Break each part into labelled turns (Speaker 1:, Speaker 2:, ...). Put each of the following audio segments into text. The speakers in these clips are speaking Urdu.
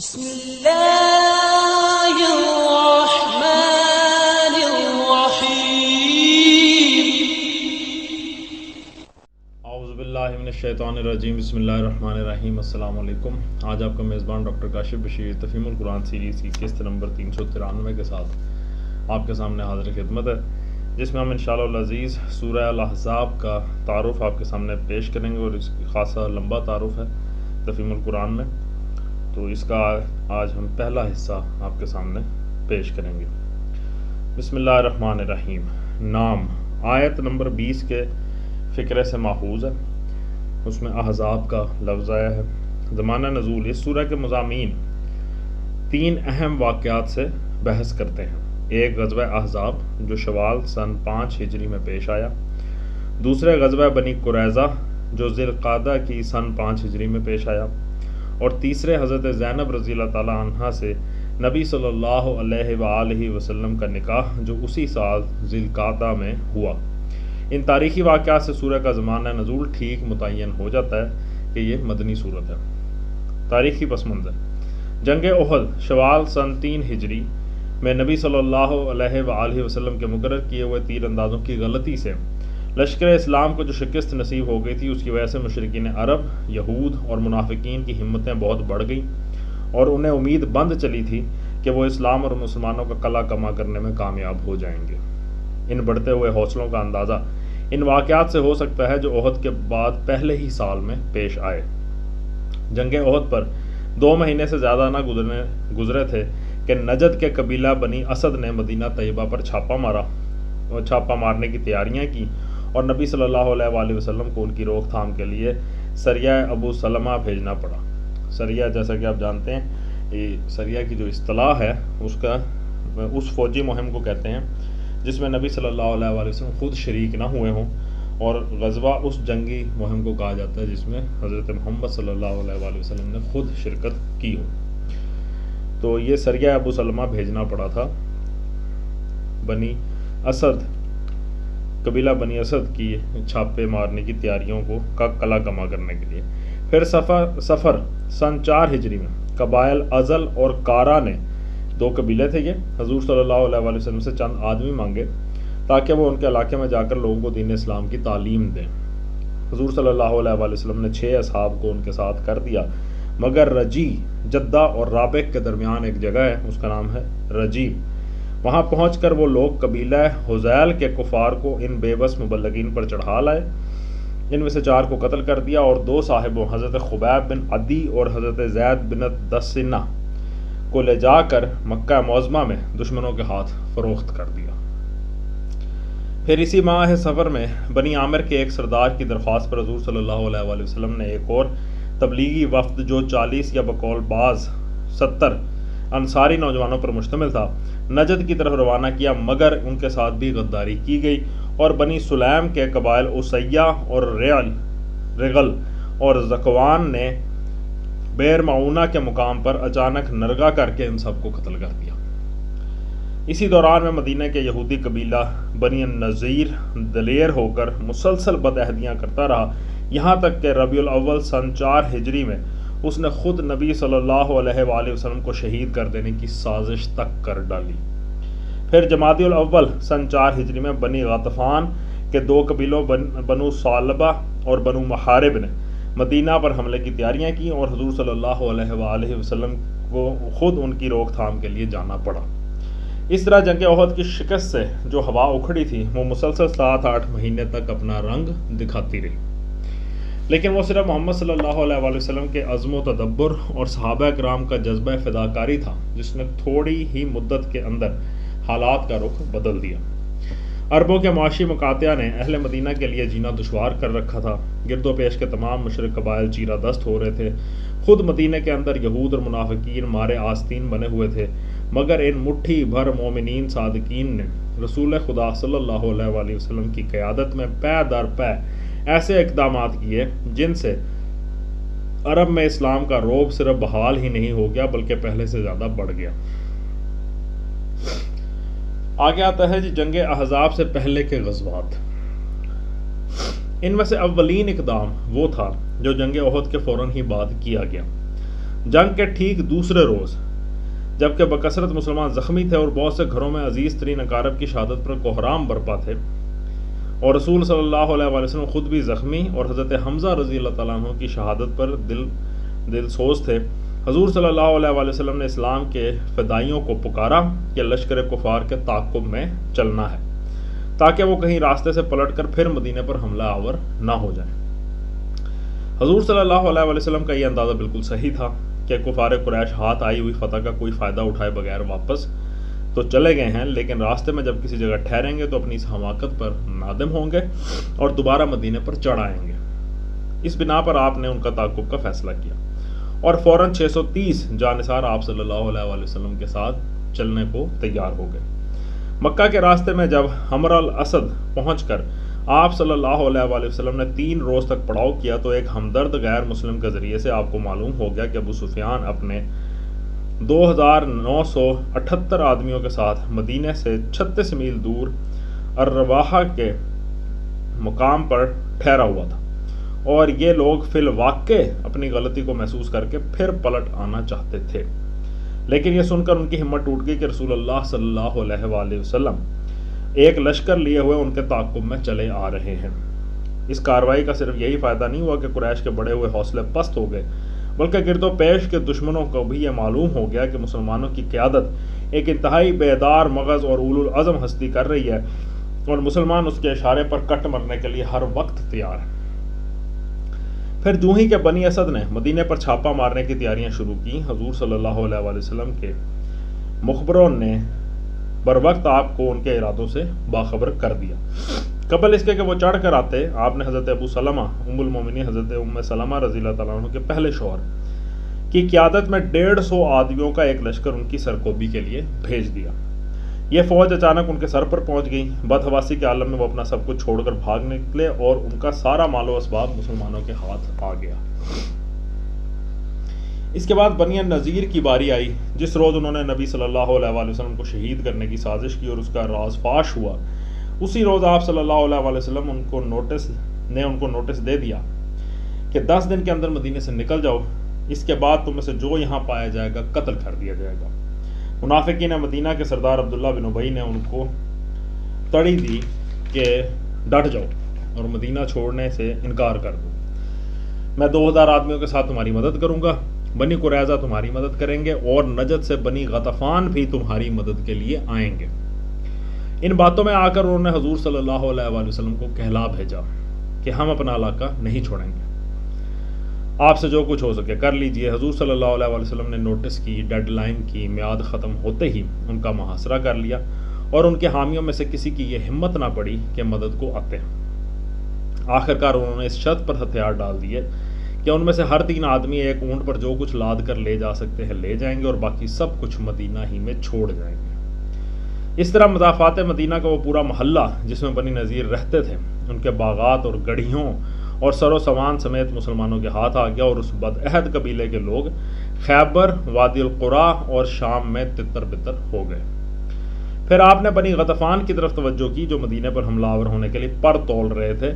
Speaker 1: بسم اللہ الرحمن الرحیم۔
Speaker 2: اعوذ باللہ من الشیطان الرجیم، بسم اللہ الرحمن الرحیم۔ السلام علیکم۔ آج آپ کا میزبان ڈاکٹر کاشف بشیر تفہیم القرآن سیریز کی قسط نمبر 393 کے ساتھ آپ کے سامنے حاضر خدمت ہے، جس میں ہم انشاءاللہ العزیز سورہ الاحزاب کا تعارف آپ کے سامنے پیش کریں گے، اور اس کی خاصا لمبا تعارف ہے تفہیم القرآن میں، تو اس کا آج ہم پہلا حصہ آپ کے سامنے پیش کریں گے۔ بسم اللہ الرحمن الرحیم۔ نام آیت نمبر 20 کے فقرے سے ماخوذ ہے، اس میں احزاب کا لفظ آیا ہے۔ زمانہ نزول، اس سورہ کے مضامین 3 اہم واقعات سے بحث کرتے ہیں۔ ایک غزوہ احزاب جو شوال سن 5 ہجری میں پیش آیا، دوسرے غزوہ بنی قریظہ جو ذی القعدہ کی سن 5 ہجری میں پیش آیا، اور تیسرے حضرت زینب رضی اللہ تعالی عنہا سے نبی صلی اللہ علیہ وآلہ وسلم کا نکاح جو اسی سال ذی القعدہ میں ہوا۔ ان تاریخی واقعات سے سورہ کا زمانہ نزول ٹھیک متعین ہو جاتا ہے کہ یہ مدنی صورت ہے۔ تاریخی پس منظر: جنگ احد شوال سن 3 ہجری میں نبی صلی اللہ علیہ وآلہ وسلم کے مقرر کیے ہوئے تیر اندازوں کی غلطی سے لشکر اسلام کو جو شکست نصیب ہو گئی تھی، اس کی وجہ سے مشرکین عرب، یہود اور منافقین کی ہمتیں بہت بڑھ گئیں، اور انہیں امید بند چلی تھی کہ وہ اسلام اور مسلمانوں کا قلع کما کرنے میں کامیاب ہو جائیں گے۔ ان بڑھتے ہوئے حوصلوں کا اندازہ ان واقعات سے ہو سکتا ہے جو احد کے بعد پہلے ہی سال میں پیش آئے۔ جنگ احد پر 2 مہینے سے زیادہ نہ گزرے تھے کہ نجد کے قبیلہ بنی اسد نے مدینہ طیبہ پر چھاپا مارنے کی تیاریاں کی، اور نبی صلی اللہ علیہ وآلہ وسلم کو ان کی روک تھام کے لیے سریہ ابو سلمہ بھیجنا پڑا۔ سریہ جیسا کہ آپ جانتے ہیں، یہ سریہ کی جو اصطلاح ہے اس فوجی مہم کو کہتے ہیں جس میں نبی صلی اللہ علیہ وآلہ وسلم خود شریک نہ ہوئے ہوں، اور غزوہ اس جنگی مہم کو کہا جاتا ہے جس میں حضرت محمد صلی اللہ علیہ وآلہ وسلم نے خود شرکت کی ہو۔ تو یہ سریہ ابو سلمہ بھیجنا پڑا تھا بنی اسد، قبیلہ بنی اسد کی چھاپے مارنے کی تیاریوں کا قلع کما کرنے کے لیے۔ پھر سفر سن 4 ہجری میں قبائل ازل اور کارا نے، 2 قبیلے تھے یہ، حضور صلی اللہ علیہ وآلہ وسلم سے چند آدمی مانگے تاکہ وہ ان کے علاقے میں جا کر لوگوں کو دین اسلام کی تعلیم دیں۔ حضور صلی اللہ علیہ وآلہ وسلم نے 6 اصحاب کو ان کے ساتھ کر دیا، مگر رجی، جدہ اور رابق کے درمیان ایک جگہ ہے، اس کا نام ہے رجی۔ وہاں پہنچ کر وہ لوگ قبیلہ حذیل کے کفار کو ان بے بس مبلغین پر چڑھا لائے۔ ان میں سے 4 کو قتل کر دیا، اور 2 صاحبوں حضرت خبیب بن عدی اور حضرت زید بن دسنہ کو لے جا کر مکہ معظمہ میں دشمنوں کے ہاتھ فروخت کر دیا۔ پھر اسی ماہ سفر میں بنی عامر کے ایک سردار کی درخواست پر حضور صلی اللہ علیہ وآلہ وسلم نے ایک اور تبلیغی وفد جو 40 یا بقول بعض 70 انصاری نوجوانوں پر مشتمل تھا نجد کی طرف روانہ کیا، مگر ان کے ساتھ بھی غداری کی گئی، اور بنی سلیم کے قبائل اسیہ اور رغل اور زکوان نے بیر معونہ کے مقام پر اچانک نرگا کر کے ان سب کو قتل کر دیا۔ اسی دوران میں مدینہ کے یہودی قبیلہ بنی النضیر دلیر ہو کر مسلسل بدعہدیاں کرتا رہا، یہاں تک کہ ربیع الاول سن 4 ہجری میں اس نے خود نبی صلی اللہ علیہ وآلہ وسلم کو شہید کر دینے کی سازش تک کر ڈالی۔ پھر جمادی الاول سن 4 ہجری میں بنی غطفان کے 2 قبیلوں بنو ثعلبہ اور بنو محارب نے مدینہ پر حملے کی تیاریاں کی، اور حضور صلی اللہ علیہ وآلہ وسلم کو خود ان کی روک تھام کے لیے جانا پڑا۔ اس طرح جنگ احد کی شکست سے جو ہوا اکھڑی تھی وہ مسلسل 7-8 مہینے تک اپنا رنگ دکھاتی رہی، لیکن وہ صرف محمد صلی اللہ علیہ وآلہ وسلم کے عزم و تدبر اور صحابہ کرام کا جذبہ فداکاری تھا جس نے تھوڑی ہی مدت کے اندر حالات کا رخ بدل دیا۔ عربوں کے معاشی مقاطعہ نے اہل مدینہ کے لیے جینا دشوار کر رکھا تھا، گرد و پیش کے تمام مشرک قبائل چیرہ دست ہو رہے تھے، خود مدینہ کے اندر یہود اور منافقین مارے آستین بنے ہوئے تھے، مگر ان مٹھی بھر مومنین صادقین نے رسول خدا صلی اللہ علیہ وآلہ وسلم کی قیادت میں پے در پے ایسے اقدامات کیے جن سے عرب میں اسلام کا رعب صرف بحال ہی نہیں ہو گیا بلکہ پہلے سے زیادہ بڑھ گیا۔ آگے آتا ہے جنگ احزاب سے پہلے کے غزوات۔ ان میں سے اولین اقدام وہ تھا جو جنگ احد کے فوراً ہی بعد کیا گیا۔ جنگ کے ٹھیک دوسرے روز جبکہ بکثرت مسلمان زخمی تھے اور بہت سے گھروں میں عزیز ترین اقارب کی شہادت پر کوہرام برپا تھے، اور رسول صلی اللہ علیہ وآلہ وسلم خود بھی زخمی اور حضرت حمزہ رضی اللہ تعالیٰ عنہ کی شہادت پر دل سوز تھے، حضور صلی اللہ علیہ وآلہ وسلم نے اسلام کے فدائیوں کو پکارا کہ لشکر کفار کے تعاقب میں چلنا ہے تاکہ وہ کہیں راستے سے پلٹ کر پھر مدینے پر حملہ آور نہ ہو جائیں۔ حضور صلی اللہ علیہ وآلہ وسلم کا یہ اندازہ بالکل صحیح تھا کہ کفار قریش ہاتھ آئی ہوئی فتح کا کوئی فائدہ اٹھائے بغیر واپس تو چلے گئے ہیں، لیکن راستے میں جب کسی جگہ ٹھہریں گے تو اپنی اس حماقت پر نادم ہوں گے اور دوبارہ مدینے پر چڑھ آئیں گے۔ اس بنا پر آپ نے ان کا تعاقب کا فیصلہ کیا اور فوراً 630 جانثار آپ صلی اللہ علیہ وآلہ وسلم کے ساتھ چلنے کو تیار ہو گئے۔ مکہ کے راستے میں جب حمر الاسد پہنچ کر آپ صلی اللہ علیہ وآلہ وسلم نے 3 روز تک پڑاؤ کیا تو ایک ہمدرد غیر مسلم کے ذریعے سے آپ کو معلوم ہو گیا کہ ابو سفیان اپنے 2978 آدمیوں کے ساتھ مدینے سے 36 میل دور الرواحہ کے مقام پر ٹھہرا ہوا تھا، اور یہ لوگ فی الواقع اپنی غلطی کو محسوس کر کے پھر پلٹ آنا چاہتے تھے، لیکن یہ سن کر ان کی ہمت ٹوٹ گئی کہ رسول اللہ صلی اللہ علیہ وآلہ وسلم ایک لشکر لیے ہوئے ان کے تعاقب میں چلے آ رہے ہیں۔ اس کارروائی کا صرف یہی فائدہ نہیں ہوا کہ قریش کے بڑے ہوئے حوصلے پست ہو گئے، بلکہ گرد و پیش کے دشمنوں کو بھی یہ معلوم ہو گیا کہ مسلمانوں کی قیادت ایک انتہائی بیدار مغز اور اولو العزم ہستی کر رہی ہے، اور مسلمان اس کے اشارے پر کٹ مرنے کے لیے ہر وقت تیار ہیں۔ پھر جو ہی کہ بنی اسد نے مدینے پر چھاپہ مارنے کی تیاریاں شروع کی، حضور صلی اللہ علیہ وآلہ وسلم کے مخبروں نے بروقت آپ کو ان کے ارادوں سے باخبر کر دیا۔ قبل اس کے کہ وہ چڑھ کر آتے، آپ نے حضرت ابو سلمہ ام المومنین حضرت ام سلمہ رضی اللہ تعالیٰ عنہ کے پہلے شوہر کی قیادت میں 150 آدمیوں کا ایک لشکر ان کی سرکوبی کے لیے بھیج دیا۔ یہ فوج اچانک ان کے سر پر پہنچ گئی۔ بدحواسی کے عالم میں وہ اپنا سب کچھ چھوڑ کر بھاگ نکلے اور ان کا سارا مال و اسباب مسلمانوں کے ہاتھ آ گیا۔ اس کے بعد بنی النضیر کی باری آئی۔ جس روز انہوں نے نبی صلی اللہ علیہ وآلہ وسلم کو شہید کرنے کی سازش کی اور اس کا راز فاش ہوا، اسی روز آپ صلی اللہ علیہ وآلہ وسلم ان کو نوٹس دے دیا کہ 10 دن کے اندر مدینے سے نکل جاؤ، اس کے بعد تم میں سے جو یہاں پایا جائے گا قتل کر دیا جائے گا۔ منافقین مدینہ کے سردار عبداللہ بن ابی نے ان کو تڑی دی کہ ڈٹ جاؤ اور مدینہ چھوڑنے سے انکار کر دو، میں 2000 آدمیوں کے ساتھ تمہاری مدد کروں گا، بنی قریظہ تمہاری مدد کریں گے اور نجد سے بنی غطفان بھی تمہاری مدد کے لیے آئیں گے۔ ان باتوں میں آ کر انہوں نے حضور صلی اللہ علیہ وآلہ وسلم کو کہلا بھیجا کہ ہم اپنا علاقہ نہیں چھوڑیں گے، آپ سے جو کچھ ہو سکے کر لیجئے۔ حضور صلی اللہ علیہ وآلہ وسلم نے نوٹس کی ڈیڈ لائن کی میعاد ختم ہوتے ہی ان کا محاصرہ کر لیا، اور ان کے حامیوں میں سے کسی کی یہ ہمت نہ پڑی کہ مدد کو آتے۔ آخرکار انہوں نے اس شرط پر ہتھیار ڈال دیے کہ ان میں سے ہر 3 آدمی ایک اونٹ پر جو کچھ لاد کر لے جا سکتے ہیں لے جائیں گے، اور باقی سب کچھ مدینہ ہی میں چھوڑ جائیں گے۔ اس طرح مضافات مدینہ کا وہ پورا محلہ جس میں بنی نذیر رہتے تھے، ان کے باغات اور گڑھیوں اور سر و سامان سمیت مسلمانوں کے ہاتھ آ گیا، اور اس بدعہد قبیلے کے لوگ خیبر، وادی القرا اور شام میں تتر بتر ہو گئے۔ پھر آپ نے بنی غطفان کی طرف توجہ کی جو مدینے پر حملہ آور ہونے کے لیے پر تول رہے تھے۔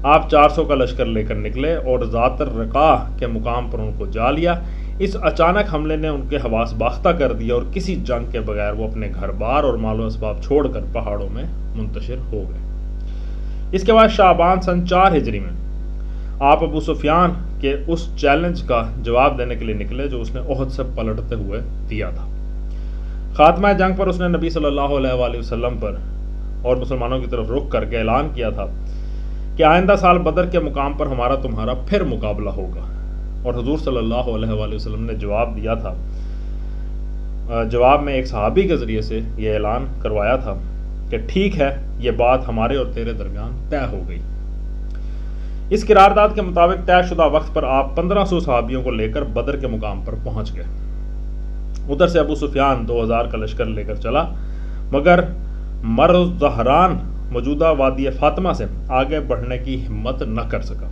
Speaker 2: آپ 400 کا لشکر لے کر نکلے اور ذات الرقاع کے مقام پر ان کو جا لیا۔ اس اچانک حملے نے ان کے حواس باختہ کر دیا، اور کسی جنگ کے بغیر وہ اپنے گھر بار اور مال و اسباب چھوڑ کر پہاڑوں میں منتشر ہو گئے۔ اس کے بعد شعبان سن 4 ہجری میں آپ ابو سفیان کے اس چیلنج کا جواب دینے کے لیے نکلے جو اس نے احد سے پلٹتے ہوئے دیا تھا۔ خاتمہ جنگ پر اس نے نبی صلی اللہ علیہ وآلہ وسلم پر اور مسلمانوں کی طرف رخ کر کے اعلان کیا تھا کہ آئندہ سال بدر کے مقام پر ہمارا تمہارا پھر مقابلہ ہوگا، اور حضور صلی اللہ علیہ وآلہ وسلم نے جواب دیا تھا، جواب میں ایک صحابی کے ذریعے سے یہ اعلان کروایا تھا کہ ٹھیک ہے، یہ بات ہمارے اور تیرے درمیان طے ہو گئی۔ اس قرارداد کے مطابق طے شدہ وقت پر آپ 1500 صحابیوں کو لے کر بدر کے مقام پر پہنچ گئے۔ ادھر سے ابو سفیان 2000 کا لشکر لے کر چلا، مگر مر الظہران موجودہ وادی فاطمہ سے آگے بڑھنے کی ہمت نہ کر سکا۔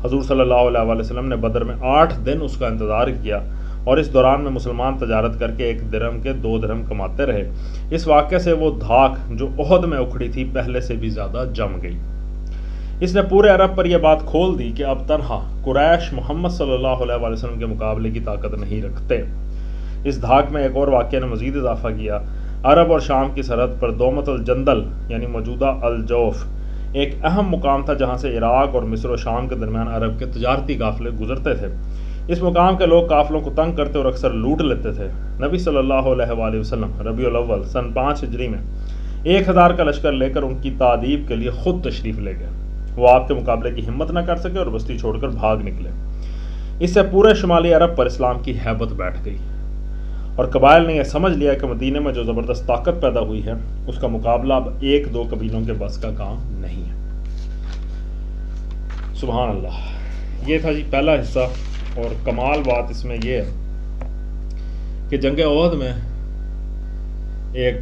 Speaker 2: حضور صلی اللہ علیہ وآلہ وسلم نے بدر میں 8 دن اس کا انتظار کیا، اور اس دوران میں مسلمان تجارت کر کے 1 درہم کے 2 درہم کماتے رہے۔ اس واقعے سے وہ دھاک جو احد میں اکھڑی تھی پہلے سے بھی زیادہ جم گئی۔ اس نے پورے عرب پر یہ بات کھول دی کہ اب تنہا قریش محمد صلی اللہ علیہ وآلہ وسلم کے مقابلے کی طاقت نہیں رکھتے۔ اس دھاک میں ایک اور واقعہ نے مزید اضافہ کیا۔ عرب اور شام کی سرحد پر دومت الجندل یعنی موجودہ الجوف ایک اہم مقام تھا جہاں سے عراق اور مصر و شام کے درمیان عرب کے تجارتی قافلے گزرتے تھے۔ اس مقام کے لوگ قافلوں کو تنگ کرتے اور اکثر لوٹ لیتے تھے۔ نبی صلی اللہ علیہ وآلہ وسلم ربیع الاول سن 5 ہجری میں 1000 کا لشکر لے کر ان کی تادیب کے لیے خود تشریف لے گئے۔ وہ آپ کے مقابلے کی ہمت نہ کر سکے اور بستی چھوڑ کر بھاگ نکلے۔ اس سے پورے شمالی عرب پر اسلام کی ہیبت بیٹھ گئی اور قبائل نے یہ سمجھ لیا کہ مدینے میں جو زبردست طاقت پیدا ہوئی ہے اس کا مقابلہ اب 1-2 قبیلوں کے بس کا کام نہیں ہے۔ سبحان اللہ۔ یہ تھا جی پہلا حصہ، اور کمال بات اس میں یہ ہے کہ جنگ احد میں ایک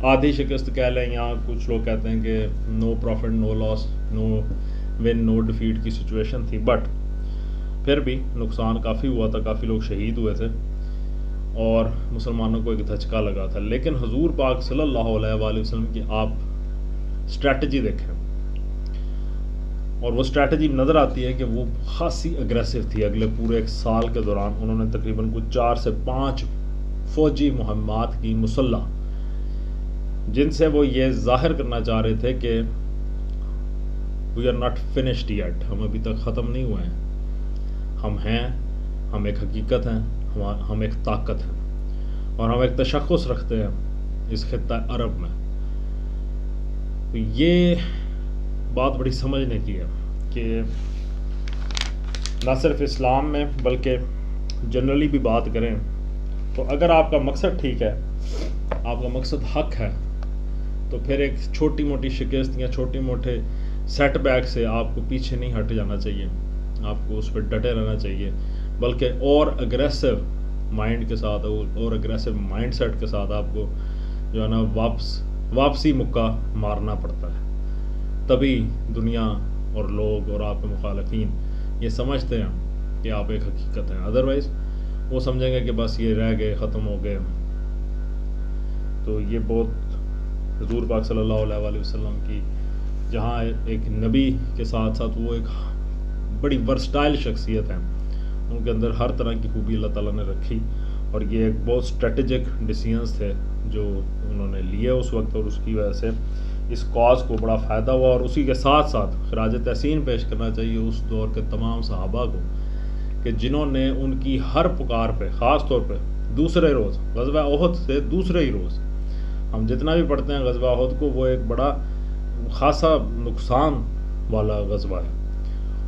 Speaker 2: آدھی شکست کہہ لیں، یا کچھ لوگ کہتے ہیں کہ نو پروفٹ نو لاس، نو ون نو ڈیفیٹ کی سچویشن تھی، بٹ پھر بھی نقصان کافی ہوا تھا، کافی لوگ شہید ہوئے تھے اور مسلمانوں کو ایک دھچکا لگا تھا۔ لیکن حضور پاک صلی اللہ علیہ وآلہ وسلم کی آپ اسٹریٹجی دیکھیں، اور وہ اسٹریٹجی نظر آتی ہے کہ وہ خاصی اگریسو تھی۔ اگلے پورے 1 سال کے دوران انہوں نے تقریباً کچھ 4 سے 5 فوجی مہمات کی مسلح، جن سے وہ یہ ظاہر کرنا چاہ رہے تھے کہ we are not finished yet, ہم ابھی تک ختم نہیں ہوئے ہیں، ہم ہیں، ہم ایک حقیقت ہیں، ہم ایک طاقت ہیں، اور ہم ایک تشخص رکھتے ہیں اس خطہ عرب میں۔ تو یہ بات بڑی سمجھنے کی ہے کہ نہ صرف اسلام میں بلکہ جنرلی بھی بات کریں تو اگر آپ کا مقصد ٹھیک ہے، آپ کا مقصد حق ہے، تو پھر ایک چھوٹی موٹی شکست یا چھوٹی موٹے سیٹ بیک سے آپ کو پیچھے نہیں ہٹ جانا چاہیے، آپ کو اس پہ ڈٹے رہنا چاہیے، بلکہ اور اگریسو مائنڈ کے ساتھ اور اگریسو مائنڈ سیٹ کے ساتھ آپ کو جو ہے نا واپسی مکہ مارنا پڑتا ہے۔ تبھی دنیا اور لوگ اور آپ کے مخالفین یہ سمجھتے ہیں کہ آپ ایک حقیقت ہیں، ادروائز وہ سمجھیں گے کہ بس یہ رہ گئے، ختم ہو گئے۔ تو یہ بہت حضور پاک صلی اللہ علیہ وآلہ وسلم کی جہاں ایک نبی کے ساتھ ساتھ وہ ایک بڑی ورسٹائل شخصیت ہیں، ان کے اندر ہر طرح کی خوبی اللہ تعالیٰ نے رکھی، اور یہ ایک بہت اسٹریٹجک ڈیسیژنس تھے جو انہوں نے لیے اس وقت، اور اس کی وجہ سے اس کاز کو بڑا فائدہ ہوا۔ اور اسی کے ساتھ ساتھ خراج تحسین پیش کرنا چاہیے اس دور کے تمام صحابہ کو کہ جنہوں نے ان کی ہر پکار پہ، خاص طور پہ دوسرے روز غزوہ احد سے دوسرے ہی روز، ہم جتنا بھی پڑھتے ہیں غزوہ احد کو، وہ ایک بڑا خاصا نقصان والا غزوہ ہے،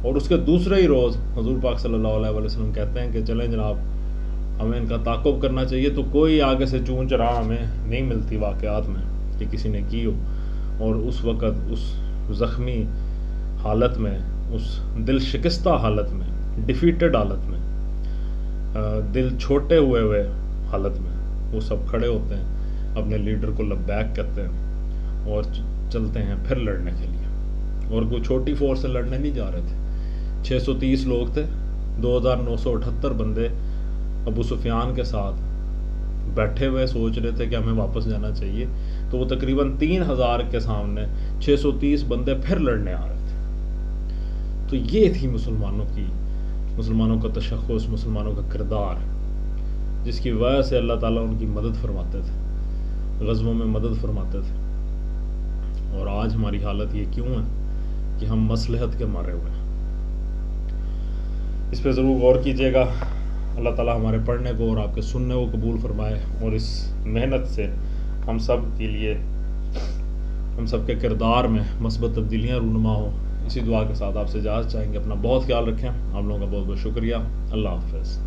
Speaker 2: اور اس کے دوسرے ہی روز حضور پاک صلی اللہ علیہ وآلہ وسلم کہتے ہیں کہ چلیں جناب، ہمیں ان کا تعاقب کرنا چاہیے۔ تو کوئی آگے سے چون چراہ ہمیں نہیں ملتی واقعات میں کہ کسی نے کی ہو، اور اس وقت اس زخمی حالت میں، اس دل شکستہ حالت میں، ڈیفیٹڈ حالت میں، دل چھوٹے ہوئے حالت میں وہ سب کھڑے ہوتے ہیں، اپنے لیڈر کو لبیک کہتے ہیں اور چلتے ہیں پھر لڑنے کے لیے۔ اور کوئی چھوٹی فورس سے لڑنے نہیں جا رہے تھے، 630 لوگ تھے، 2978 بندے ابو سفیان کے ساتھ بیٹھے ہوئے سوچ رہے تھے کہ ہمیں واپس جانا چاہیے، تو وہ تقریباً 3000 کے سامنے 630 بندے پھر لڑنے آ رہے تھے۔ تو یہ تھی مسلمانوں کا تشخص، مسلمانوں کا کردار، جس کی وجہ سے اللہ تعالیٰ ان کی مدد فرماتے تھے، غزووں میں مدد فرماتے تھے۔ اور آج ہماری حالت یہ کیوں ہے کہ ہم مصلحت کے مارے ہوئے ہیں؟ اس پہ ضرور غور کیجیے گا۔ اللہ تعالیٰ ہمارے پڑھنے کو اور آپ کے سننے کو قبول فرمائے، اور اس محنت سے ہم سب کے لیے، ہم سب کے کردار میں مثبت تبدیلیاں رونما ہوں۔ اسی دعا کے ساتھ آپ سے اجازت چاہیں گے۔ اپنا بہت خیال رکھیں۔ آپ لوگوں کا بہت بہت شکریہ۔ اللہ حافظ۔